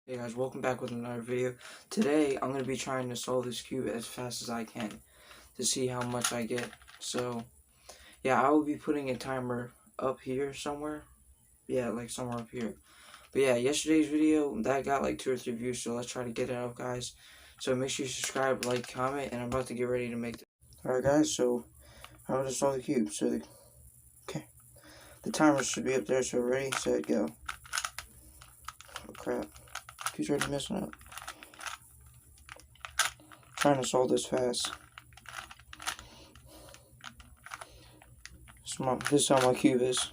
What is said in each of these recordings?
Hey guys, welcome back with another video. Today, I'm going to be trying to solve this cube as fast as I can to see how much I get. So, yeah, I will be putting a timer up here somewhere. Yeah, like somewhere up here. But yeah, yesterday's video, that got like 2 or 3 views, so let's try to get it up, guys. So make sure you subscribe, like, comment, and I'm about to get ready to make it. Alright guys, so how to solve the cube. So, the timer should be up there, so ready, set, go. Oh crap. He's already messing up. Trying to solve this fast. This is how my cube is.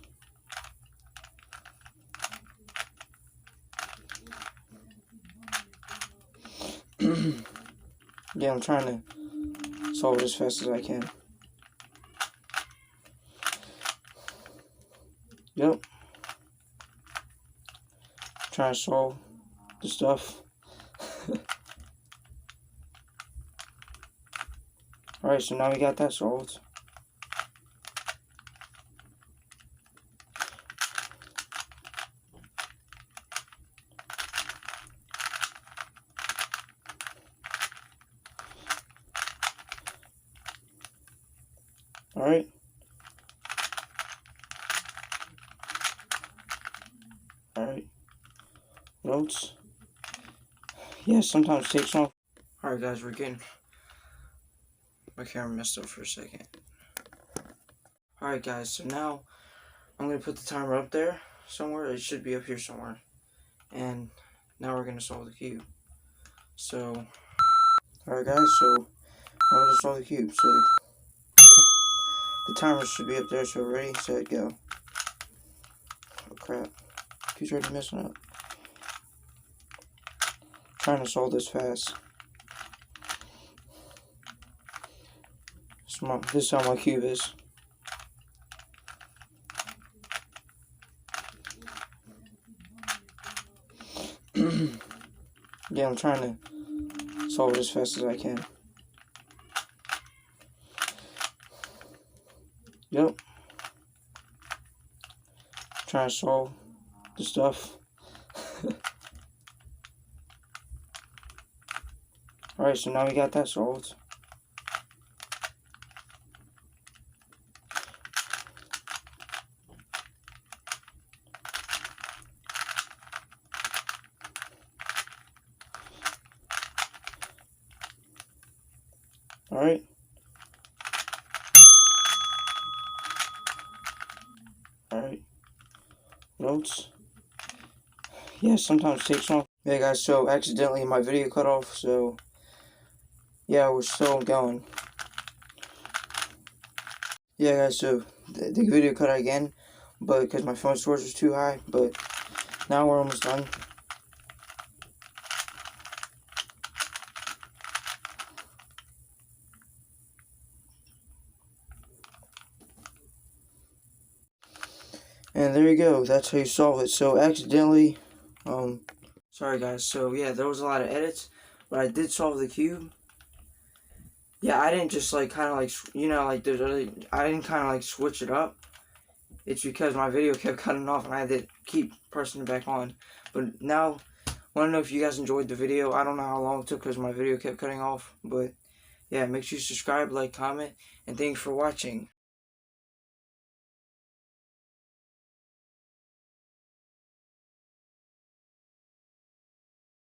Yeah, I'm trying to solve it as fast as I can. Yep. Trying to solve the stuff. Alright, so now we got that solved. Alright. Alright. Notes. Yeah, sometimes it takes long. Alright guys, we're getting my camera messed up for a second. Alright guys, so now I'm going to put the timer up there somewhere. It should be up here somewhere. And now we're going to solve the cube. So, alright guys, so I'm going to solve the cube. So the timer should be up there, so ready, set, go. Oh crap. He's already messing up. Trying to solve this fast. This is how my cube is. Yeah, I'm trying to solve it as fast as I can. Yep. Trying to solve the stuff. Alright, so now we got that solved. Alright. Alright. Notes. Yeah, sometimes it takes long. Yeah guys, so accidentally my video cut off, so yeah, we're still going. Yeah guys, so the video cut out again, but because my phone storage was too high, but now we're almost done. And there you go, that's how you solve it. So accidentally, sorry guys, so yeah, there was a lot of edits, but I did solve the cube. Yeah, I didn't just like kind of like, you know, like I didn't kind of like switch it up. It's because my video kept cutting off and I had to keep pressing it back on. But now, I want to know if you guys enjoyed the video. I don't know how long it took because my video kept cutting off, but yeah, make sure you subscribe, like, comment, and thanks for watching.